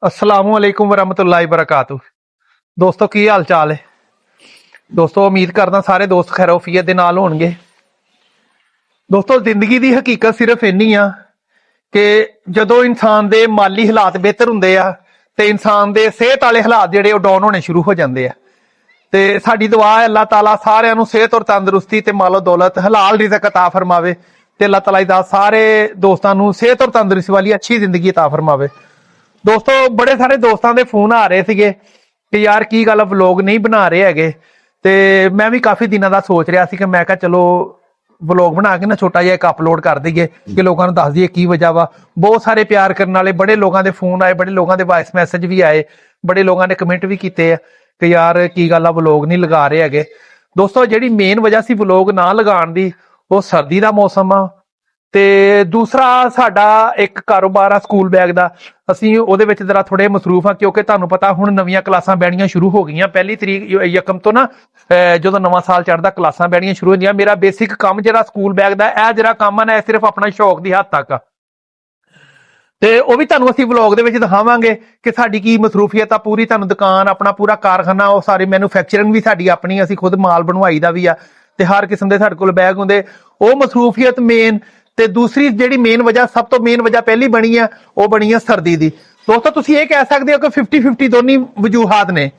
असलामुअलैकुम वरहमतुल्लाहि वबरकातुह। दोस्तों की हाल चाल है। दोस्तों उम्मीद करदा सारे दोस्त खैरोफियत दे नाल होणगे। दोस्तों जिंदगी दी हकीकत सिर्फ इन्नी आ कि जदों इंसान दे माली हालात बेहतर हुंदे आ ते इंसान दे सेहत वाले हालात जेहड़े ओह डाउन होने शुरू हो जांदे आ। ते साडी दुआ है अल्लाह ताला सारिਆਂ ਨੂੰ सेहत और तंदुरुस्ती ते मालो दौलत हलाल रिज़्क अता फरमावे ते अल्लाह ताला दा सारे दोस्तां ਨੂੰ सेहत और तंदुरुस्ती वाली अच्छी जिंदगी अता फरमावे। ਦੋਸਤੋ ਬੜੇ ਸਾਰੇ ਦੋਸਤਾਂ ਦੇ ਫੋਨ ਆ ਰਹੇ ਸੀਗੇ ਕਿ ਯਾਰ ਕੀ ਗੱਲ ਵਲੌਗ ਨਹੀਂ ਬਣਾ ਰਹੇ ਹੈਗੇ ਤੇ ਮੈਂ ਵੀ ਕਾਫੀ ਦਿਨਾਂ ਦਾ ਸੋਚ ਰਿਹਾ ਸੀ ਕਿ ਮੈਂ ਕਿਹਾ ਚਲੋ ਵਲੌਗ ਬਣਾ ਕੇ ਨਾ ਛੋਟਾ ਜਿਹਾ ਇੱਕ ਅਪਲੋਡ ਕਰ ਦਈਏ ਕਿ ਲੋਕਾਂ ਨੂੰ ਦੱਸ ਦਈਏ ਕੀ ਵਜ੍ਹਾ ਵਾ। ਬਹੁਤ ਸਾਰੇ ਪਿਆਰ ਕਰਨ ਵਾਲੇ ਬੜੇ ਲੋਕਾਂ ਦੇ ਫੋਨ ਆਏ, ਬੜੇ ਲੋਕਾਂ ਦੇ ਵਾਇਸ ਮੈਸੇਜ ਵੀ ਆਏ, ਬੜੇ ਲੋਕਾਂ ਨੇ ਕਮੈਂਟ ਵੀ ਕੀਤੇ ਆ ਕਿ ਯਾਰ ਕੀ ਗੱਲ ਆ ਵਲੌਗ ਨਹੀਂ ਲਗਾ ਰਹੇ ਹੈਗੇ। ਦੋਸਤੋ ਜਿਹੜੀ ਮੇਨ ਵਜ੍ਹਾ ਸੀ ਵਲੌਗ ਨਾ ਲਗਾਉਣ ਦੀ ਉਹ ਸਰਦੀ ਦਾ ਮੌਸਮ ਆ ਤੇ ਦੂਸਰਾ ਸਾਡਾ ਇੱਕ ਕਾਰੋਬਾਰ ਆ ਸਕੂਲ ਬੈਗ ਦਾ। ਅਸੀਂ ਉਹਦੇ ਵਿੱਚ ਜਰਾ ਥੋੜੇ ਮਸਰੂਫ ਆ ਕਿਉਂਕਿ ਤੁਹਾਨੂੰ ਪਤਾ ਹੁਣ ਨਵੀਆਂ ਕਲਾਸਾਂ ਬੈਣੀਆਂ ਸ਼ੁਰੂ ਹੋ ਗਈਆਂ। ਪਹਿਲੀ ਤਰੀਕ ਯਕਮ ਤੋਂ ਨਾ ਜਦੋਂ ਨਵਾਂ ਸਾਲ ਚੜ੍ਹਦਾ ਕਲਾਸਾਂ ਬੈਣੀਆਂ ਸ਼ੁਰੂ ਹੁੰਦੀਆਂ। ਮੇਰਾ ਬੇਸਿਕ ਕੰਮ ਜਿਹੜਾ ਸਕੂਲ ਬੈਗ ਦਾ ਇਹ ਜਿਹੜਾ ਕੰਮ ਆ ਨਾ ਇਹ ਸਿਰਫ ਆਪਣਾ ਸ਼ੌਕ ਦੀ ਹੱਦ ਤੱਕ ਆ ਤੇ ਉਹ ਵੀ ਤੁਹਾਨੂੰ ਅਸੀਂ ਵਲੌਗ ਦੇ ਵਿੱਚ ਦਿਖਾਵਾਂਗੇ ਕਿ ਸਾਡੀ ਕੀ ਮਸਰੂਫੀਅਤ ਆ। ਪੂਰੀ ਤੁਹਾਨੂੰ ਦੁਕਾਨ ਆਪਣਾ ਪੂਰਾ ਕਾਰਖਾਨਾ ਉਹ ਸਾਰੀ ਮੈਨੂਫੈਕਚਰਿੰਗ ਵੀ ਸਾਡੀ ਆਪਣੀ, ਅਸੀਂ ਖੁਦ ਮਾਲ ਬਣਵਾਈ ਦਾ ਵੀ ਆ ਤੇ ਹਰ ਕਿਸਮ ਦੇ ਸਾਡੇ ਕੋਲ ਬੈਗ ਹੁੰਦੇ। ਉਹ ਮਸਰੂਫੀਅਤ ਮੇਨ ਤੇ ਦੂਸਰੀ ਜਿਹੜੀ ਮੇਨ ਵਜ੍ਹਾ ਸਭ ਤੋਂ ਮੇਨ ਵਜ੍ਹਾ ਪਹਿਲੀ ਬਣੀ ਆ ਉਹ ਬਣੀ ਆ ਸਰਦੀ ਦੀ। ਦੋਸਤੋ ਤੁਸੀਂ ਇਹ ਕਹਿ ਸਕਦੇ ਹੋ ਕਿ 50-50 ਦੋਨੀ ਵਜੂਹਾਤ ਨੇ।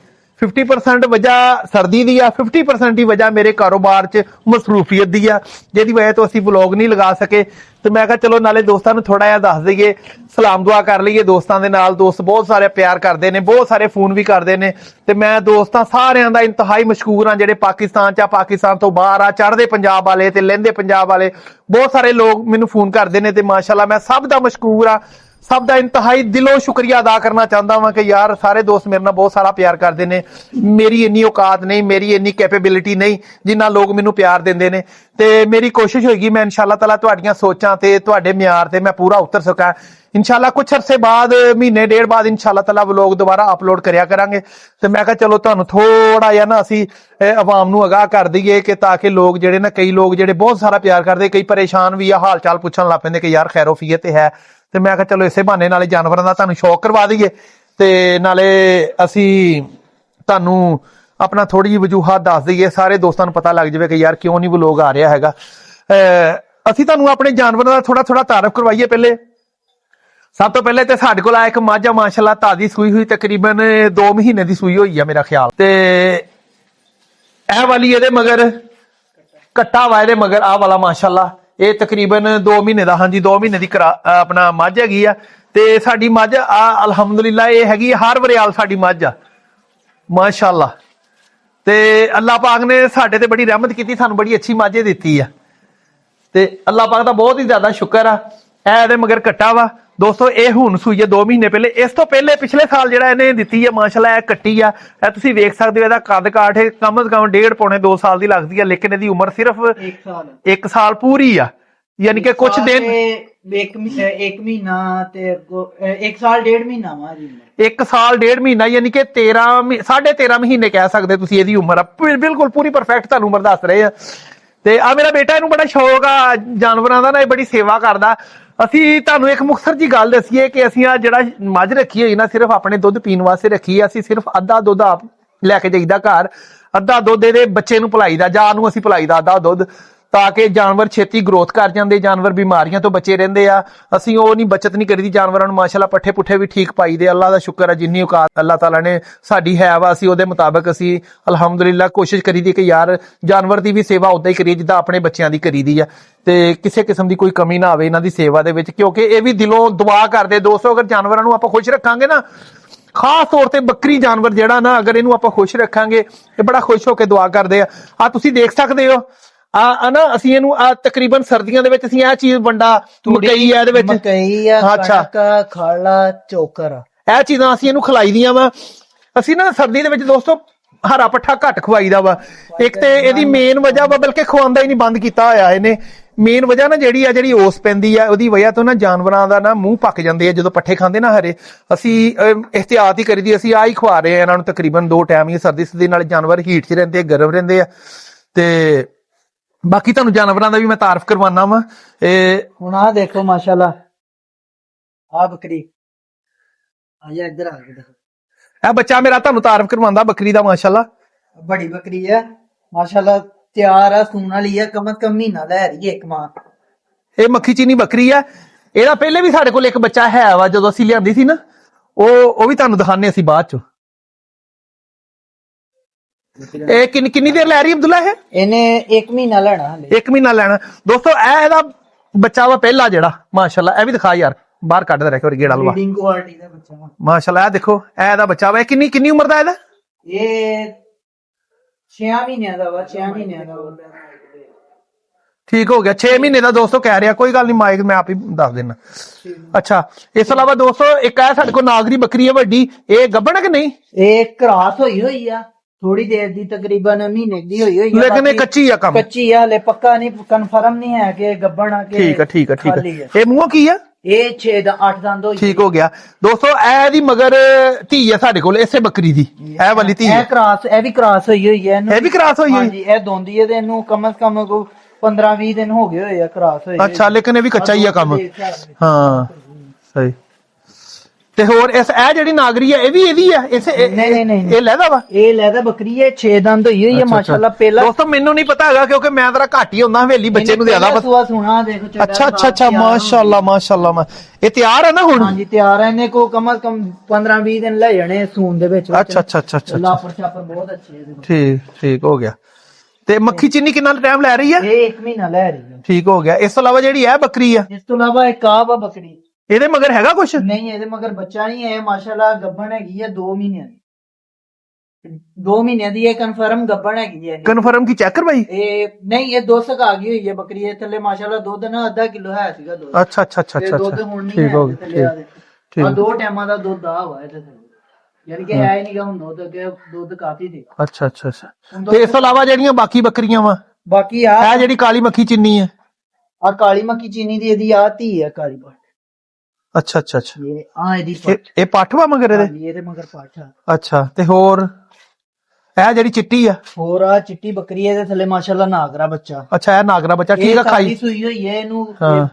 50% ਵਜ੍ਹਾ ਸਰਦੀ ਦੀ ਆ, 50% ਹੀ ਵਜ੍ਹਾ ਮੇਰੇ ਕਾਰੋਬਾਰ 'ਚ ਮਸਰੂਫੀਅਤ ਦੀ ਆ ਜਿਹਦੀ ਵਜ੍ਹਾ ਤੋਂ ਅਸੀਂ ਵਲੌਗ ਨਹੀਂ ਲਗਾ ਸਕੇ। ਤੇ ਮੈਂ ਕਿਹਾ ਚਲੋ ਨਾਲੇ ਦੋਸਤਾਂ ਨੂੰ ਥੋੜਾ ਜਿਹਾ ਦੱਸ ਦਈਏ, ਸਲਾਮ ਦੁਆ ਕਰ ਲਈਏ ਦੋਸਤਾਂ ਦੇ ਨਾਲ। ਦੋਸਤ ਬਹੁਤ ਸਾਰੇ ਪਿਆਰ ਕਰਦੇ ਨੇ, ਬਹੁਤ ਸਾਰੇ ਫੋਨ ਵੀ ਕਰਦੇ ਨੇ ਤੇ ਮੈਂ ਦੋਸਤਾਂ ਸਾਰਿਆਂ ਦਾ ਇੰਤਹਾਈ ਮਸ਼ਕੂਰ ਹਾਂ ਜਿਹੜੇ ਪਾਕਿਸਤਾਨ 'ਚ ਆ, ਪਾਕਿਸਤਾਨ ਤੋਂ ਬਾਹਰ ਆ, ਚੜ੍ਹਦੇ ਪੰਜਾਬ ਵਾਲੇ ਤੇ ਲਹਿੰਦੇ ਪੰਜਾਬ ਵਾਲੇ ਬਹੁਤ ਸਾਰੇ ਲੋਕ ਮੈਨੂੰ ਫੋਨ ਕਰਦੇ ਨੇ ਤੇ ਮਾਸ਼ਾਅੱਲਾ ਮੈਂ ਸਭ ਦਾ ਮਸ਼ਕੂਰ ਆ, ਸਭ ਦਾ ਇੰਤਹਾਈ ਦਿਲੋਂ ਸ਼ੁਕਰੀਆ ਅਦਾ ਕਰਨਾ ਚਾਹੁੰਦਾ ਵਾਂ ਕਿ ਯਾਰ ਸਾਰੇ ਦੋਸਤ ਮੇਰੇ ਨਾਲ ਬਹੁਤ ਸਾਰਾ ਪਿਆਰ ਕਰਦੇ ਨੇ। ਮੇਰੀ ਇੰਨੀ ਔਕਾਤ ਨਹੀਂ, ਮੇਰੀ ਇੰਨੀ ਕੈਪੇਬਿਲਿਟੀ ਨਹੀਂ ਜਿੰਨਾ ਲੋਕ ਮੈਨੂੰ ਪਿਆਰ ਦਿੰਦੇ ਨੇ ਤੇ ਮੇਰੀ ਕੋਸ਼ਿਸ਼ ਹੋਏਗੀ ਮੈਂ ਇਨਸ਼ਾਅੱਲਾ ਤਾਲਾ ਤੁਹਾਡੀਆਂ ਸੋਚਾਂ ਤੇ ਤੁਹਾਡੇ ਮਿਆਰ ਤੇ ਮੈਂ ਪੂਰਾ ਉਤਰ ਸਕਾਂ। ਇਨਸ਼ਾਅੱਲਾ ਕੁਛ ਅਰਸੇ ਬਾਅਦ ਮਹੀਨੇ ਡੇਢ ਬਾਅਦ ਇਨਸ਼ਾਅੱਲਾ ਤਾਲਾ ਵਲੌਗ ਦੁਬਾਰਾ ਅਪਲੋਡ ਕਰਿਆ ਕਰਾਂਗੇ ਤੇ ਮੈਂ ਕਿਹਾ ਚਲੋ ਤੁਹਾਨੂੰ ਥੋੜਾ ਜਿਹਾ ਨਾ ਅਸੀਂ ਆਵਾਮ ਨੂੰ ਆਗਾਹ ਕਰ ਦਈਏ ਕਿ ਤਾਂ ਕਿ ਲੋਕ ਜਿਹੜੇ ਨਾ ਕਈ ਲੋਕ ਜਿਹੜੇ ਬਹੁਤ ਸਾਰਾ ਪਿਆਰ ਕਰਦੇ, ਕਈ ਪਰੇਸ਼ਾਨ ਵੀ ਆ, ਹਾਲ ਚਾਲ ਪੁੱਛਣ ਲੱਗ ਪੈਂਦੇ ਕਿ ਯਾਰ ਖੈਰੋਫੀਅਤ ਤੇ ਹੈ। ਤੇ ਮੈਂ ਕਿਹਾ ਚਲੋ ਇਸੇ ਬਹਾਨੇ ਨਾਲੇ ਜਾਨਵਰਾਂ ਦਾ ਤੁਹਾਨੂੰ ਸ਼ੌਕ ਕਰਵਾ ਦਈਏ ਤੇ ਨਾਲੇ ਅਸੀਂ ਤੁਹਾਨੂੰ ਆਪਣਾ ਥੋੜੀ ਜਿਹੀ ਵਜੂਹਾਤ ਦੱਸ ਦਈਏ, ਸਾਰੇ ਦੋਸਤਾਂ ਨੂੰ ਪਤਾ ਲੱਗ ਜਾਵੇ ਕਿ ਯਾਰ ਕਿਉਂ ਨਹੀਂ ਵਲੌਗ ਆ ਰਿਹਾ ਹੈਗਾ। ਅਸੀਂ ਤੁਹਾਨੂੰ ਆਪਣੇ ਜਾਨਵਰਾਂ ਦਾ ਥੋੜਾ ਥੋੜਾ ਤਾਰਫ ਕਰਵਾਈਏ। ਪਹਿਲੇ ਸਭ ਤੋਂ ਪਹਿਲੇ ਤੇ ਸਾਡੇ ਕੋਲ ਆ ਇੱਕ ਮੱਝ ਆ ਮਾਸ਼ਾਅੱਲਾ, ਤਾਜ਼ੀ ਸੂਈ ਹੋਈ, ਤਕਰੀਬਨ 2 ਮਹੀਨੇ ਦੀ ਸੂਈ ਹੋਈ ਆ ਮੇਰਾ ਖਿਆਲ। ਤੇ ਇਹ ਵਾਲੀ ਇਹਦੇ ਮਗਰ ਕੱਟਾ ਵਾ, ਇਹਦੇ ਮਗਰ ਆਹ ਵਾਲਾ ਮਾਸ਼ਾਅੱਲਾ ਇਹ ਤਕਰੀਬਨ 2 ਮਹੀਨੇ ਦਾ, ਹਾਂਜੀ 2 ਮਹੀਨੇ ਦੀ ਆਪਣਾ ਮੱਝ ਹੈਗੀ ਆ। ਤੇ ਸਾਡੀ ਮੱਝ ਆ ਅਲਹਮਦੁਲਿਲਾ ਇਹ ਹੈਗੀ ਹਰ ਵਰਿਆਲ ਸਾਡੀ ਮੱਝ ਆ ਮਾਸ਼ਾਅੱਲਾ। ਤੇ ਅੱਲਾਹ ਪਾਕ ਨੇ ਸਾਡੇ ਤੇ ਬੜੀ ਰਹਿਮਤ ਕੀਤੀ, ਸਾਨੂੰ ਬੜੀ ਅੱਛੀ ਮੱਝ ਦਿੱਤੀ ਆ ਤੇ ਅੱਲਾਹ ਪਾਕ ਦਾ ਬਹੁਤ ਹੀ ਜ਼ਿਆਦਾ ਸ਼ੁਕਰ ਆ। ਇਹ ਇਹਦੇ ਮਗਰ ਕੱਟਾ ਵਾ ਦੋਸਤੋ, ਇਹ ਹੁਣ ਸੂਈ ਹੈ 2 ਮਹੀਨੇ ਪਹਿਲੇ। ਇਸ ਤੋਂ ਪਹਿਲੇ ਪਿਛਲੇ ਸਾਲ ਜਿਹੜਾ ਇਹਨੇ ਦਿੱਤੀ ਹੈ ਮਾਸ਼ਾਅੱਲਾ ਇਹ ਕੱਟੀ ਆ। ਇਹ ਤੁਸੀਂ ਵੇਖ ਸਕਦੇ ਹੋ ਇਹਦਾ ਕੱਦ ਕਾਠ ਕਮ ਸੇ ਕਮ 1.5 ਪੌਣੇ 2 ਸਾਲ ਦੀ ਲੱਗਦੀ ਆ, ਲੇਕਿਨ ਇਹਦੀ ਉਮਰ ਸਿਰਫ 1 ਸਾਲ ਪੂਰੀ ਆ। ਯਾਨੀ ਕਿ ਕੁਛ ਦਿਨ 1 ਮਹੀਨਾ ਤੇ 1 ਸਾਲ 1.5 ਮਹੀਨਾ ਵਾ ਜੀ। 1 ਸਾਲ 1.5 ਮਹੀਨਾ ਯਾਨੀ ਕਿ 13.5 ਮਹੀਨੇ ਕਹਿ ਸਕਦੇ ਤੁਸੀਂ ਇਹਦੀ ਉਮਰ ਆ। ਬਿਲਕੁਲ ਪੂਰੀ ਪਰਫੈਕਟ ਤੁਹਾਨੂੰ ਉਮਰ ਦੱਸ ਰਹੇ ਆ। ਤੇ ਆ ਮੇਰਾ ਬੇਟਾ ਇਹਨੂੰ ਬੜਾ ਸ਼ੌਕ ਆ ਜਾਨਵਰਾਂ ਦਾ ਨਾ, ਇਹ ਬੜੀ ਸੇਵਾ ਕਰਦਾ। ਅਸੀਂ ਤੁਹਾਨੂੰ ਇੱਕ ਮੁਖਤਸਰ ਜੀ ਗੱਲ ਦੱਸੀਏ ਕਿ ਅਸੀਂ ਆ ਜਿਹੜਾ ਮੱਝ ਰੱਖੀ ਹੋਈ ਨਾ ਸਿਰਫ ਆਪਣੇ ਦੁੱਧ ਪੀਣ ਵਾਸਤੇ ਰੱਖੀ ਆ। ਅਸੀਂ ਸਿਰਫ ਅੱਧਾ ਦੁੱਧ ਆਪ ਲੈ ਕੇ ਜਾਈਦਾ ਘਰ, ਅੱਧਾ ਦੁੱਧ ਇਹਦੇ ਬੱਚੇ ਨੂੰ ਪਿਲਾਈਦਾ ਜਾਂ ਨੂੰ ਅਸੀਂ ਪਿਲਾਈਦਾ ਅੱਧਾ ਦੁੱਧ, ਤਾਂ ਕਿ ਜਾਨਵਰ ਛੇਤੀ ਗਰੋਥ ਕਰ ਜਾਂਦੇ, ਜਾਨਵਰ ਬਿਮਾਰੀਆਂ ਤੋਂ ਬਚੇ ਰਹਿੰਦੇ ਆ। ਅਸੀਂ ਉਹ ਨਹੀਂ ਬੱਚਤ ਨਹੀਂ ਕਰੀਦੀ ਜਾਨਵਰਾਂ ਨੂੰ ਮਾਸ਼ਾਅੱਲਾ, ਪੱਠੇ ਪੁੱਠੇ ਵੀ ਠੀਕ ਪਾਈਦੇ। ਅੱਲਾਹ ਦਾ ਸ਼ੁਕਰ ਆ ਜਿੰਨੀ ਔਕਾਤ ਅੱਲਾਹ ਤਾਲਾ ਨੇ ਸਾਡੀ ਹੈ ਵਾ ਅਸੀਂ ਉਹਦੇ ਮੁਤਾਬਕ ਅਸੀਂ ਅਲਹਮਦੁਲਿਲਾ ਕੋਸ਼ਿਸ਼ ਕਰੀਦੀ ਕਿ ਯਾਰ ਜਾਨਵਰ ਦੀ ਵੀ ਸੇਵਾ ਉਦਾਂ ਹੀ ਕਰੀਏ ਜਿੱਦਾਂ ਆਪਣੇ ਬੱਚਿਆਂ ਦੀ ਕਰੀਦੀ ਆ ਤੇ ਕਿਸੇ ਕਿਸਮ ਦੀ ਕੋਈ ਕਮੀ ਨਾ ਆਵੇ ਇਹਨਾਂ ਦੀ ਸੇਵਾ ਦੇ ਵਿੱਚ, ਕਿਉਂਕਿ ਇਹ ਵੀ ਦਿਲੋਂ ਦੁਆ ਕਰਦੇ। ਦੋਸਤੋ ਅਗਰ ਜਾਨਵਰਾਂ ਨੂੰ ਆਪਾਂ ਖੁਸ਼ ਰੱਖਾਂਗੇ ਨਾ, ਖਾਸ ਤੌਰ ਤੇ ਬੱਕਰੀ ਜਾਨਵਰ ਜਿਹੜਾ ਨਾ ਅਗਰ ਇਹਨੂੰ ਆਪਾਂ ਖੁਸ਼ ਰੱਖਾਂਗੇ ਇਹ ਬੜਾ ਖੁਸ਼ ਹੋ ਕੇ ਦੁਆ ਕਰਦੇ ਆ। ਤੁਸੀਂ ਦੇਖ ਸਕਦੇ ਹੋ ਆ ਨਾ ਅਸੀਂ ਇਹਨੂੰ ਤਕਰੀਬਨ ਸਰਦੀਆਂ ਦੇ ਵਿੱਚ ਅਸੀਂ ਇਹ ਚੀਜ਼ ਵੰਡਾ ਮਕਈ ਆ, ਇਹਦੇ ਵਿੱਚ ਮਕਈ ਆ, ਕਣਕ, ਖਾਲਾ, ਚੋਕਰ, ਇਹ ਚੀਜ਼ਾਂ ਅਸੀਂ ਇਹਨੂੰ ਖਿਲਾਈ ਦੀਆਂ ਵਾ। ਅਸੀਂ ਨਾ ਸਰਦੀ ਦੇ ਵਿੱਚ ਦੋਸਤੋ ਹਰਾ ਪੱਠਾ ਘੱਟ ਖਵਾਈਦਾ ਵਾ। ਇੱਕ ਤੇ ਇਹਦੀ ਮੇਨ ਵਜ੍ਹਾ ਵਾ, ਬਲਕਿ ਖਵਾਉਂਦਾ ਹੀ ਨਹੀਂ, ਬੰਦ ਕੀਤਾ ਹੋਇਆ ਇਹਨੇ। ਮੇਨ ਵਜ੍ਹਾ ਨਾ ਜਿਹੜੀ ਓਸ ਪੈਂਦੀ ਆ ਉਹਦੀ ਵਜ੍ਹਾ ਤੋਂ ਨਾ ਜਾਨਵਰਾਂ ਦਾ ਨਾ ਮੂੰਹ ਪੱਕ ਜਾਂਦੇ ਆ ਜਦੋਂ ਪੱਠੇ ਖਾਂਦੇ ਨਾ ਹਰੇ। ਅਸੀਂ ਇhtiyat ਹੀ ਕਰੀਦੀ, ਅਸੀਂ ਆਹ ਹੀ ਖਵਾ ਰਹੇ ਆ ਇਹਨਾਂ ਨੂੰ ਤਕਰੀਬਨ 2 ਟਾਈਮ ਹੀ। ਸਰਦੀ ਨਾਲ ਜਾਨਵਰ ਹੀਟ 'ਚ ਰਹਿੰਦੇ, ਗਰਮ ਰਹਿੰਦੇ ਆ। ਤੇ ਬਾਕੀ ਤੁਹਾਨੂੰ ਜਾਨਵਰਾਂ ਦਾ ਵੀ ਮੈਂ ਤਾਰਫ ਕਰਵਾਨਾ ਵਾ। ਹੁਣ ਆਹ ਦੇਖੋ ਮਾਸ਼ਾਅੱਲਾ ਆ ਬੱਕਰੀ आजा इधर आ के देखो ਇਹ ਬੱਚਾ ਮੇਰਾ ਤੁਹਾਨੂੰ ਤਾਰਫ ਕਰਵਾਉਂਦਾ ਬੱਕਰੀ ਦਾ ਮਾਸ਼ਾਅੱਲਾ बड़ी बकरी है माशाल्लाह तैयार है सून वाली है कम से कम महीना लै रही है एक माह ਇਹ ਮੱਖੀ ਚੀਨੀ ਬੱਕਰੀ ਆ ਇਹਦਾ ਪਹਿਲੇ ਵੀ ਸਾਡੇ ਕੋਲ ਇੱਕ ਬੱਚਾ ਹੈ ਵਾ ਜਦੋਂ ਅਸੀਂ ਲਿਆਂਦੀ ਸੀ ਨਾ ਉਹ ਵੀ ਤੁਹਾਨੂੰ ਦਿਖਾਣੇ ਅਸੀਂ ਬਾਅਦ ਚ ਇਹ ਕਿੰਨੀ ਦੇਰ ਲੈ ਰਹੀ ਅਬਦੁੱਲਾ ਇਹ इन्हें एक महीना लेना हले 1 ਮਹੀਨਾ ਲੈਣਾ ਦੋਸਤੋ ਇਹ ਇਹਦਾ ਬੱਚਾ ਵਾ ਪਹਿਲਾ ਜਿਹੜਾ ਮਾਸ਼ਾਅੱਲਾ ਇਹ ਵੀ ਦਿਖਾ ਯਾਰ ਬਾਹਰ ਕੱਢਦਾ ਰਹਿ ਕੇ ਗੇੜਾ ਲਵਾ ब्रीडिंग क्वालिटी ਦਾ ਬੱਚਾ ਮਾਸ਼ਾਅੱਲਾ ਇਹ ਦੇਖੋ ਇਹ ਇਹਦਾ ਬੱਚਾ ਵਾ ਇਹ ਕਿੰਨੀ ਉਮਰ ਦਾ ਇਹਦਾ ਇਹ 6 ਮਹੀਨਿਆਂ ਦਾ ਵਾ 6 ਮਹੀਨਿਆਂ ਦਾ ਵਾ ਠੀਕ ਹੋ ਗਿਆ 6 ਮਹੀਨੇ ਦਾ ਦੋਸਤੋ ਕਹਿ ਰਿਹਾ ਕੋਈ ਗੱਲ ਨਹੀਂ ਮਾਈਕ ਮੈਂ ਆਪ ਹੀ ਦੱਸ ਦੇਣਾ ਅੱਛਾ ਇਸ ਤੋਂ ਇਲਾਵਾ ਦੋਸਤੋ ਇੱਕ ਹੈ ਸਾਡੇ ਕੋਲ ਨਾਗਰੀ ਬੱਕਰੀ ਹੈ ਵੱਡੀ ਇਹ ਗੱਭਣ ਹੈ ਕਿ ਨਹੀਂ ਇਹ ਕਰਾਸ ਹੋਈ ਆ ਥੋੜੀ ਦੇਰ ਦੀ ਤਕਰੀਬਨ ਮਹੀਨੇ ਦੀ ਹੋਈ ਆ ਲੇਕਿਨ ਇਹ ਕੱਚੀ ਆ ਕੰਮ ਕੱਚੀ ਆ ਹਲੇ ਪੱਕਾ ਨਹੀਂ ਕਨਫਰਮ ਨਹੀਂ ਹੈ ਕਿ ਗੱਬਣ ਆ ਕੇ ਠੀਕ ਹੈ ਖਾਲੀ ਹੈ। ਇਹ ਮੂੰਹੋਂ ਕੀ ਆ ਇਹ 6 ਦਾ 8 ਦੰਦ ਹੋਈ ਠੀਕ ਹੋ ਗਿਆ ਦੋਸਤੋ ਇਹ ਦੀ ਮਗਰ ਧੀ ਹੈ ਸਾਡੇ ਕੋਲ ਇਸੇ ਬੱਕਰੀ ਦੀ ਇਹ ਵਾਲੀ ਧੀ ਹੈ ਇਹ ਕਰਾਸ ਇਹ ਵੀ ਕਰਾਸ ਹੋਈ ਹੈ ਇਹਨੂੰ ਇਹ ਵੀ ਕਰਾਸ ਹੋਈ ਹੋਈ ਹਾਂਜੀ ਇਹ ਦੋਂਦੀ ਹੈ ਤੇ ਇਹਨੂੰ ਕਮ ਸੇ ਕਮ ਕੋ 15-20 ਦਿਨ ਹੋ ਗਏ ਹੋਏ ਆ ਕਰਾਸ ਹੋਈ ਅੱਛਾ ਲੇਕਿਨ ਇਹ ਵੀ ਕੱਚਾ ਹੀ ਆ ਕੰਮ ਹਾਂ ਸਹੀ ਤੇ ਹੋਰ ਇਸ ਇਹ ਜਿਹੜੀ ਨਾਗਰੀ ਹੈ ਇਹ ਵੀ ਇਹਦੀ ਆ ਇਸੇ ਨਹੀਂ ਇਹ ਲੈਦਾ ਵਾ ਇਹ ਲੈਦਾ ਬੱਕਰੀ ਹੈ 6 ਦੰਦ ਹੋਈ ਹੋਈ ਹੈ ਮਾਸ਼ਾਅੱਲਾ ਪਹਿਲਾ ਦੋਸਤੋ ਮੈਨੂੰ ਨਹੀਂ ਪਤਾ ਹੈਗਾ ਕਿਉਂਕਿ ਮੈਂ ਜ਼ਰਾ ਘੱਟ ਹੀ ਹੁੰਦਾ ਹਵੇਲੀ ਬੱਚੇ ਨੂੰ ਜ਼ਿਆਦਾ ਪਤਾ ਸੁਆ ਸੁਣਾ ਦੇਖੋ ਅੱਛਾ ਮਾਸ਼ਾਅੱਲਾ ਇਹ ਤਿਆਰ ਹੈ ਨਾ ਹੁਣ ਹਾਂਜੀ ਤਿਆਰ ਹੈ ਇਹਨੇ ਕੋ ਕਮ ਸੇ ਕਮ 15-20 ਦਿਨ ਲੈ ਜਾਣੇ ਸੂਨ ਦੇ ਵਿੱਚ ਅੱਛਾ ਲਾਪਰ ਛਾਪਰ ਬਹੁਤ ਅੱਛੇ ਇਹਦੇ ਕੋਲ। ਠੀਕ ਹੋ ਗਿਆ ਤੇ ਮੱਖੀ ਚੀਨੀ ਕਿੰਨਾ ਟਾਈਮ ਲੈ ਰਹੀ ਹੈ ਇਹ 1 ਮਹੀਨਾ ਲੈ ਰਹੀ ਹੈ ਠੀਕ ਹੋ ਗਿਆ ਇਸ ਤੋਂ ਇਲਾਵਾ ਜਿਹੜੀ ਇਹ ਬੱਕਰੀ ਆ ਇਸ ਤੋਂ ਇਲਾਵਾ ਇੱਕ ਆਬ ਆ ਬੱਕਰੀ ਇਹਦੇ ਮਗਰ ਹੈਗਾ ਕੁਛ ਨਹੀਂ ਇਹਦੇ ਮਗਰ ਬੱਚਾ ਨਹੀਂ ਹੈ ਮਾਸ਼ਾਅੱਲਾ ਗੱਭਣ ਹੈਗੀ ਹੈ 2 ਮਹੀਨਿਆਂ ਦੀ 2 ਮਹੀਨਿਆਂ ਦੀ ਇਹ ਕਨਫਰਮ ਗੱਭਣ ਹੈਗੀ ਹੈ ਕਨਫਰਮ ਕੀ ਚੈੱਕ ਕਰਵਾਈ ਇਹ ਨਹੀਂ ਇਹ 2 ਸਕ ਆ ਗਈ ਹੋਈ ਹੈ ਬੱਕਰੀ ਇਹ ਥੱਲੇ ਮਾਸ਼ਾਅੱਲਾ ਦੁੱਧ ਨਾ ਅੱਧਾ ਕਿਲੋ ਹੈ ਸੀਗਾ ਦੁੱਧ ਅੱਛਾ ਤੇ ਦੁੱਧ ਹੁਣ ਨਹੀਂ ਠੀਕ ਹੋ ਹੈ ਗਿਆ ਠੀਕ ਆ 2 ਟਾਈਮਾਂ ਦਾ ਦੁੱਧ ਆ ਹੋਇਆ ਇਹਦੇ ਥੱਲੇ ਯਾਨੀ ਕਿ ਹੈ ਹੀ ਨਹੀਂਗਾ ਹੁਣ ਦੁੱਧ ਕਾਫੀ ਦੇ ਅੱਛਾ ਤੇ ਇਸ ਤੋਂ ਇਲਾਵਾ ਜਿਹੜੀਆਂ ਬਾਕੀ ਬੱਕਰੀਆਂ ਵਾ ਬਾਕੀ ਆ ਇਹ ਜਿਹੜੀ ਕਾਲੀ ਮੱਖੀ ਚੀਨੀ ਹੈ ਆ ਕਾਲੀ ਮੱਕੀ ਚੀਨੀ ਦੀ ਇਹਦੀ ਆ ਧੀ ਹੈ ਕਾਲੀ ਪੱਠ ਅੱਛਾ ਇਹ ਆ ਇਹਦੀ ਪੱਠ ਇਹ ਪੱਠ ਵਾ ਮਗਰ ਇਹਦੇ ਹਾਂਜੀ ਇਹਦੇ ਮਗਰ ਪੱਠ ਆ ਅੱਛਾ ਤੇ ਹੋਰ ਇਹ ਜਿਹੜੀ ਚਿੱਟੀ ਆ ਹੋਰ ਆ ਚਿੱਟੀ ਬੱਕਰੀ ਇਹਦੇ ਥੱਲੇ ਮਾਸ਼ਾਅੱਲਾ ਨਾਗਰਾ ਬੱਚਾ ਅੱਛਾ ਇਹ ਨਾਗਰਾ ਬੱਚਾ ਠੀਕ ਆ ਖਾਈ ਸੂਈ ਹੋਈ ਹੈ ਇਹਨੂੰ ਹਾਂ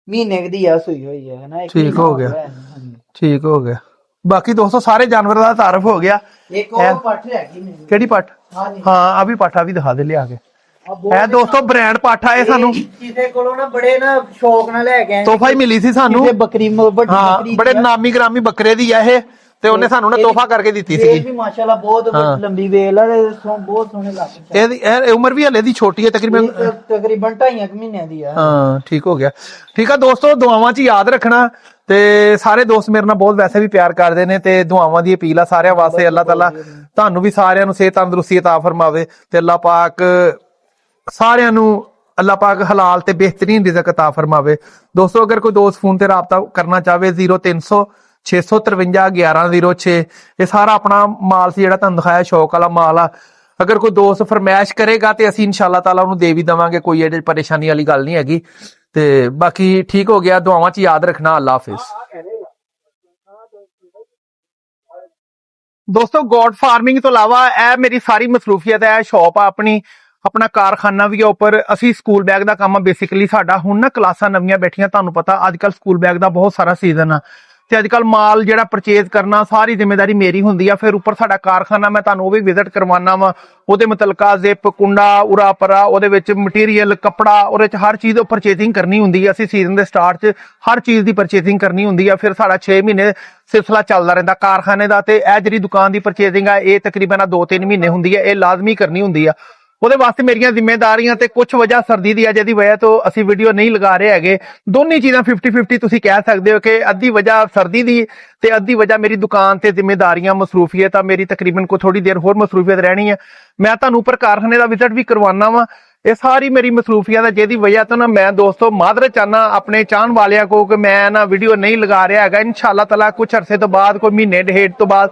ਮਹੀਨੇ ਕੁ ਦੀ ਆ ਸੂਈ ਹੋਈ ਹੈ ਨਾ ਠੀਕ ਹੋ ਗਿਆ ਠੀਕ ਹੋ ਗਿਆ ਬਾਕੀ ਦੋਸਤੋ ਸਾਰੇ ਜਾਨਵਰਾਂ ਦਾ ਤਾਰਫ ਹੋ ਗਿਆ ਇੱਕ ਉਹ ਪੱਠ ਹੈ ਕਿ ਨਹੀਂ ਕਿਹੜੀ ਪੱਠ ਹਾਂ ਆ ਵੀ ਪਾਠਾ ਵੀ ਦਿਖਾ ਦੇ ਲਿਆ ਕੇ ਇਹ ਦੋਸਤੋ ਬ੍ਰਾਂਡ ਪਾਠਾ ਇਹ ਸਾਨੂੰ ਕਿਸੇ ਕੋਲੋਂ ਨਾ ਬੜੇ ਨਾ ਸ਼ੌਕ ਨਾਲ ਲੈ ਕੇ ਆਏ ਤੋਹਫਾ ਹੀ ਮਿਲੀ ਸੀ ਸਾਨੂੰ ਕਿਸੇ ਬੱਕਰੀ ਵੱਡੀ ਹਾਂ ਬੱਕਰੀ ਬੜੇ ਨਾਮੀ ਗ੍ਰਾਮੀ ਬੱਕਰੇ ਦੀ ਆ ਇਹ ਤੇ ਉਹਨੇ ਸਾਨੂੰ ਨਾ ਤੋਹਫਾ ਕਰਕੇ ਦਿੱਤੀ ਵੇਲ ਸੀ ਵੀ ਮਾਸ਼ਾਅੱਲਾ ਬਹੁਤ ਲੰਬੀ ਵੇਲ ਆ ਤੇ ਬਹੁਤ ਸੋਹਣੇ ਲੱਗਦੇ ਇਹਦੀ ਇਹ ਉਮਰ ਵੀ ਹਲੇ ਦੀ ਛੋਟੀ ਹੈ ਤਕਰੀਬਨ ਤਕਰੀਬਨ 2.5 ਮਹੀਨਿਆਂ ਦੀ ਆ ਹਾਂ ਠੀਕ ਹੋ ਗਿਆ ਠੀਕ ਆ ਦੋਸਤੋ ਦੁਆਵਾਂ 'ਚ ਯਾਦ ਰੱਖਣਾ ਤੇ ਸਾਰੇ ਦੋਸਤ ਮੇਰੇ ਨਾਲ ਬਹੁਤ ਵੈਸੇ ਵੀ ਪਿਆਰ ਕਰਦੇ ਨੇ ਤੇ ਦੁਆਵਾਂ ਦੀ ਅਪੀਲ ਆ ਸਾਰਿਆਂ ਵਾਸਤੇ ਅੱਲਾਹ ਤਾਲਾ ਤੁਹਾਨੂੰ ਵੀ ਸਾਰਿਆਂ ਨੂੰ ਸਿਹਤ ਤੰਦਰੁਸਤੀ عطا ਫਰਮਾਵੇ ਤੇ ਅੱਲਾਹ ਪਾਕ ਸਾਰਿਆਂ ਨੂੰ ਅੱਲਾਹ ਪਾਕ ਹਲਾਲ ਤੇ ਬਿਹਤਰੀਨ ਰਿਜ਼ਕ عطا ਫਰਮਾਵੇ ਦੋਸਤੋ ਅਗਰ ਕੋਈ ਦੋਸਤ ਫੋਨ ਤੇ ਰਾਬਤਾ ਕਰਨਾ ਚਾਹਵੇ 0300 653 1106 ਇਹ ਸਾਰਾ ਆਪਣਾ ਮਾਲ ਸੀ ਜਿਹੜਾ ਤੁਹਾਨੂੰ ਦਿਖਾਇਆ ਸ਼ੌਕ ਵਾਲਾ ਮਾਲ ਆ ਅਗਰ ਕੋਈ ਦੋਸਤ ਫਰਮਾਇਸ਼ ਕਰੇਗਾ ਤੇ ਅਸੀਂ ਇਨਸ਼ਾਅੱਲਾ ਤਾਲਾ ਉਹਨੂੰ ਦੇ ਵੀ ਦੇਵਾਂਗੇ ਕੋਈ ਇਹਦੇ ਪਰੇਸ਼ਾਨੀ ਵਾਲੀ ਗੱਲ ਨਹੀਂ ਹੈਗੀ ਤੇ ਬਾਕੀ ਠੀਕ ਹੋ ਗਿਆ ਦੁਆਵਾਂ 'ਚ ਯਾਦ ਰੱਖਣਾ ਅੱਲਾਹ ਹਾਫਿਜ਼ ਦੋਸਤੋ ਗੋਡ ਫਾਰਮਿੰਗ ਤੋਂ ਇਲਾਵਾ ਇਹ ਮੇਰੀ ਸਾਰੀ ਮਸਰੂਫੀਅਤ ਹੈ ਸ਼ੌਪ ਆ ਆਪਣਾ ਕਾਰਖਾਨਾ ਵੀ ਆ ਉੱਪਰ ਅਸੀਂ ਸਕੂਲ ਬੈਗ ਦਾ ਕੰਮ ਆ ਬੇਸਿਕਲੀ ਸਾਡਾ ਹੁਣ ਨਾ ਕਲਾਸਾਂ ਨਵੀਆਂ ਬੈਠੀਆਂ ਤੁਹਾਨੂੰ ਪਤਾ ਅੱਜ ਕੱਲ ਸਕੂਲ ਬੈਗ ਦਾ ਬਹੁਤ ਸਾਰਾ ਸੀਜ਼ਨ ਆ ਤੇ ਅੱਜ ਕੱਲ ਮਾਲ ਜਿਹੜਾ ਪਰਚੇਜ਼ ਕਰਨਾ ਸਾਰੀ ਜ਼ਿੰਮੇਵਾਰੀ ਮੇਰੀ ਹੁੰਦੀ ਆ ਫਿਰ ਉੱਪਰ ਸਾਡਾ ਕਾਰਖਾਨਾ ਮੈਂ ਤੁਹਾਨੂੰ ਉਹ ਵੀ ਵਿਜ਼ਿਟ ਕਰਵਾਉਣਾ ਵਾ ਉਹਦੇ ਮੁਤਲਕਾ ਜ਼ਿਪ ਕੁੰਡਾ ਉਰਾ ਪਰਾ ਉਹਦੇ ਵਿੱਚ ਮਟੀਰੀਅਲ ਕੱਪੜਾ ਉਹਦੇ ਚ ਹਰ ਚੀਜ਼ ਪਰਚੇਜ਼ਿੰਗ ਕਰਨੀ ਹੁੰਦੀ ਆ ਅਸੀਂ ਸੀਜ਼ਨ ਦੇ ਸਟਾਰਟ 'ਚ ਹਰ ਚੀਜ਼ ਦੀ ਪਰਚੇਜ਼ਿੰਗ ਕਰਨੀ ਹੁੰਦੀ ਆ ਫਿਰ ਸਾਡਾ 6 ਮਹੀਨੇ ਸਿਲਸਿਲਾ ਚੱਲਦਾ ਰਹਿੰਦਾ ਕਾਰਖਾਨੇ ਦਾ ਤੇ ਇਹ ਜਿਹੜੀ ਦੁਕਾਨ ਦੀ ਪਰਚੇਜ਼ਿੰਗ ਆ ਇਹ ਤਕਰੀਬਨ 2-3 ਮਹੀਨੇ ਹੁੰਦੀ ਆ ਇਹ ਲਾਜ਼ਮੀ ਕਰਨੀ ਹੁੰਦੀ ਆ ਉਹਦੇ ਵਾਸਤੇ ਮੇਰੀਆਂ ਜ਼ਿੰਮੇਵਾਰੀਆਂ ਤੇ ਕੁਝ ਵਜ੍ਹਾ ਸਰਦੀ ਦੀ ਆ ਜਿਹਦੀ ਵਜ੍ਹਾ ਤੋਂ ਅਸੀਂ ਵੀਡੀਓ ਨਹੀਂ ਲਗਾ ਰਹੇ ਹੈਗੇ ਦੋਨੇ ਚੀਜ਼ਾਂ 50-50 ਤੁਸੀਂ ਕਹਿ ਸਕਦੇ ਹੋ ਕਿ ਅੱਧੀ ਵਜ੍ਹਾ ਸਰਦੀ ਦੀ ਤੇ ਅੱਧੀ ਵਜ੍ਹਾ ਮੇਰੀ ਦੁਕਾਨ ਤੇ ਜ਼ਿੰਮੇਵਾਰੀਆਂ ਮਸਰੂਫੀਅਤ ਆ ਮੇਰੀ ਤਕਰੀਬਨ ਕੋ ਥੋੜੀ ਦੇਰ ਹੋਰ ਮਸਰੂਫੀਅਤ ਰਹਿਣੀ ਹੈ ਮੈਂ ਤੁਹਾਨੂੰ ਉੱਪਰ ਕਾਰਖਾਨੇ ਦਾ ਵਿਜ਼ਿਟ ਵੀ ਕਰਵਾਉਣਾ ਵਾ ਇਹ ਸਾਰੀ ਮੇਰੀ ਮਸਰੂਫੀਅਤ ਹੈ ਜਿਹਦੀ ਵਜ੍ਹਾ ਤੋਂ ਨਾ ਮੈਂ ਦੋਸਤੋ ਮਾਦਰਤ ਚਾਹਨਾ ਆਪਣੇ ਚਾਹਣ ਵਾਲਿਆਂ ਕੋ ਕਿ ਮੈਂ ਨਾ ਵੀਡੀਓ ਨਹੀਂ ਲਗਾ ਰਿਹਾ ਹੈਗਾ ਇਨਸ਼ਾਅੱਲਾ ਤਾਲਾ ਕੁਝ ਅਰਸੇ ਤੋਂ ਬਾਅਦ ਕੋਈ ਮਹੀਨੇ ਡੇਢ ਤੋਂ ਬਾਅਦ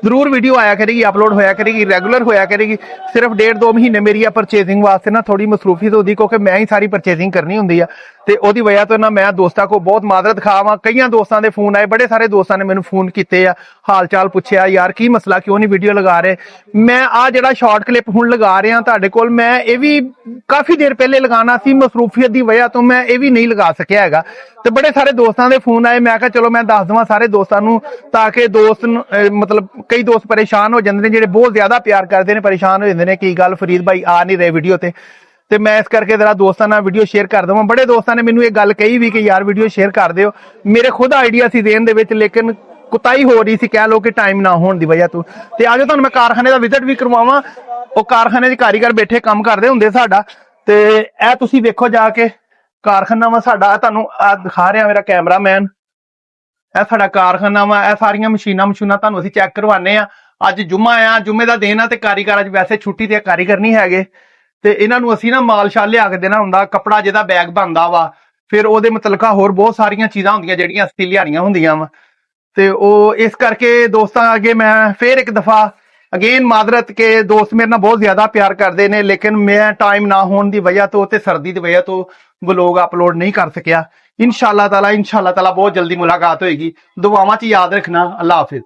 ਜ਼ਰੂਰ ਵੀਡੀਓ ਆਇਆ ਕਰੇਗੀ, ਅਪਲੋਡ ਹੋਇਆ ਕਰੇਗੀ, ਰੈਗੂਲਰ ਹੋਇਆ ਕਰੇਗੀ। ਸਿਰਫ 1.5-2 ਮਹੀਨੇ ਮੇਰੀ ਆ ਪਰਚੇਜ਼ਿੰਗ ਵਾਸਤੇ ਨਾ ਥੋੜੀ ਮਸਰੂਫੀਅਤ ਹੁੰਦੀ, ਕਿਉਂਕਿ ਮੈਂ ਹੀ ਸਾਰੀ ਪਰਚੇਜ਼ਿੰਗ ਕਰਨੀ ਹੁੰਦੀ ਆ, ਤੇ ਉਹਦੀ ਵਜ੍ਹਾ ਤੋਂ ਨਾ ਮੈਂ ਦੋਸਤਾਂ ਕੋ ਬਹੁਤ ਮਾਜ਼ਰਤ ਖਾਵਾਂ। ਕਈਆਂ ਦੋਸਤਾਂ ਦੇ ਫੋਨ ਆਏ, ਬੜੇ ਸਾਰੇ ਦੋਸਤਾਂ ਨੇ ਮੈਨੂੰ ਫੋਨ ਕੀਤੇ ਆ, ਹਾਲ ਚਾਲ ਪੁੱਛਿਆ, ਯਾਰ ਕੀ ਮਸਲਾ, ਕਿਉਂ ਨਹੀਂ ਵੀਡੀਓ ਲਗਾ ਰਹੇ। ਮੈਂ ਆ ਜਿਹੜਾ ਸ਼ਾਰਟ ਕਲਿੱਪ ਹੁਣ ਲਗਾ ਰਿਹਾ ਤੁਹਾਡੇ ਕੋਲ, ਮੈਂ ਇਹ ਵੀ ਕਾਫੀ ਦੇਰ ਪਹਿਲੇ ਲਗਾਉਣਾ ਸੀ, ਮਸਰੂਫੀਅਤ ਦੀ ਵਜ੍ਹਾ ਤੋਂ ਮੈਂ ਇਹ ਵੀ ਨਹੀਂ ਲਗਾ ਸਕਿਆ ਹੈਗਾ। ਤੇ ਬੜੇ ਸਾਰੇ ਦੋਸਤਾਂ ਦੇ ਫੋਨ ਆਏ, ਮੈਂ ਕਿਹਾ ਚਲੋ ਮੈਂ ਦੱਸ ਦੇਵਾਂ ਸਾਰੇ ਦੋਸਤਾਂ ਨੂੰ, ਤਾਂ ਕਿ ਦੋਸਤ ਮਤਲਬ ਕਈ ਦੋਸਤ ਪਰੇਸ਼ਾਨ ਹੋ ਜਾਂਦੇ ਨੇ, ਜਿਹੜੇ ਬਹੁਤ ਜ਼ਿਆਦਾ ਪਿਆਰ ਕਰਦੇ ਨੇ, ਪਰੇਸ਼ਾਨ ਹੋ ਜਾਂਦੇ ਨੇ ਕਿ ਗੱਲ ਫਰੀਦ ਭਾਈ ਆ ਨਹੀਂ ਰਹੇ ਵੀਡੀਓ ਤੇ ਮੈਂ ਇਸ ਕਰਕੇ ਜਰਾ ਦੋਸਤਾਂ ਨਾਲ ਵੀਡੀਓ ਸ਼ੇਅਰ ਕਰ ਦਵਾਂ। ਬੜੇ ਦੋਸਤਾਂ ਨੇ ਮੈਨੂੰ ਇਹ ਗੱਲ ਕਹੀ ਵੀ ਕਿ ਯਾਰ ਵੀਡੀਓ ਸ਼ੇਅਰ ਕਰ ਦਿਓ। ਮੇਰੇ ਖੁਦ ਆਈਡੀਆ ਸੀ ਦੇਣ ਦੇ ਵਿੱਚ, ਲੇਕਿਨ ਕੁਤਾਈ ਹੋ ਰਹੀ ਸੀ, ਕਹਿ ਲੋ ਕਿ ਟਾਈਮ ਨਾ ਹੋਣ ਦੀ ਵਜ੍ਹਾ ਤੋਂ। ਤੇ ਆਜੋ ਤੁਹਾਨੂੰ ਮੈਂ ਕਾਰਖਾਨੇ ਦਾ ਵਿਜ਼ਿਟ ਵੀ ਕਰਵਾਵਾਂ। ਉਹ ਕਾਰਖਾਨੇ ਦੇ ਕਾਰੀਗਰ ਬੈਠੇ ਕੰਮ ਕਰਦੇ ਹੁੰਦੇ ਸਾਡਾ, ਤੇ ਇਹ ਤੁਸੀਂ ਵੇਖੋ ਜਾ ਕੇ ਕਾਰਖਾਨਾ ਵਾ ਸਾਡਾ। ਤੁਹਾਨੂੰ ਆ ਦਿਖਾ ਰਿਹਾ ਮੇਰਾ ਕੈਮਰਾਮੈਨ, ਇਹ ਸਾਡਾ ਕਾਰਖਾਨਾ ਵਾ। ਇਹ ਸਾਰੀਆਂ ਮਸ਼ੀਨਾਂ ਤੁਹਾਨੂੰ ਅਸੀਂ ਚੈੱਕ ਕਰਵਾਨੇ ਆ। ਅੱਜ ਜੁਮਾ ਆ, ਜੁਮੇ ਦਾ ਦਿਨ ਆ, ਤੇ ਕਾਰੀਗਰ ਅੱਜ ਵੈਸੇ ਛੁੱਟੀ ਤੇ ਕਾਰੀਗਰ ਨਹੀਂ ਹੈਗੇ, ਤੇ ਇਹਨਾਂ ਨੂੰ ਅਸੀਂ ਨਾ ਮਾਲ ਸ਼ਾਲ ਲਿਆ ਕੇ ਦੇਣਾ ਹੁੰਦਾ, ਕੱਪੜਾ ਜਿਹਦਾ ਬੈਗ ਬਣਦਾ ਵਾ, ਫਿਰ ਉਹਦੇ ਮੁਤਲਕਾ ਹੋਰ ਬਹੁਤ ਸਾਰੀਆਂ ਚੀਜ਼ਾਂ ਹੁੰਦੀਆਂ ਜਿਹੜੀਆਂ ਅਸੀਂ ਲਿਆਣੀਆਂ ਹੁੰਦੀਆਂ ਵਾ। ਤੇ ਉਹ ਇਸ ਕਰਕੇ ਦੋਸਤਾਂ ਅੱਗੇ ਮੈਂ ਫੇਰ ਇੱਕ ਦਫਾ ਅਗੇਨ ਮਾਜ਼ਰਤ ਕਿ ਦੋਸਤ ਮੇਰੇ ਨਾਲ ਬਹੁਤ ਜ਼ਿਆਦਾ ਪਿਆਰ ਕਰਦੇ ਨੇ, ਲੇਕਿਨ ਮੈਂ ਟਾਈਮ ਨਾ ਹੋਣ ਦੀ ਵਜ੍ਹਾ ਤੋਂ ਤੇ ਸਰਦੀ ਦੀ ਵਜ੍ਹਾ ਤੋਂ ਵਲੋਗ ਅਪਲੋਡ ਨਹੀਂ ਕਰ ਸਕਿਆ। ਇਨਸ਼ਾਅੱਲਾ ਤਾਲਾ ਬਹੁਤ ਜਲਦੀ ਮੁਲਾਕਾਤ ਹੋਏਗੀ। ਦੁਆਵਾਂ 'ਚ ਯਾਦ ਰੱਖਣਾ। ਅੱਲਾ ਹਾਫਿਜ਼।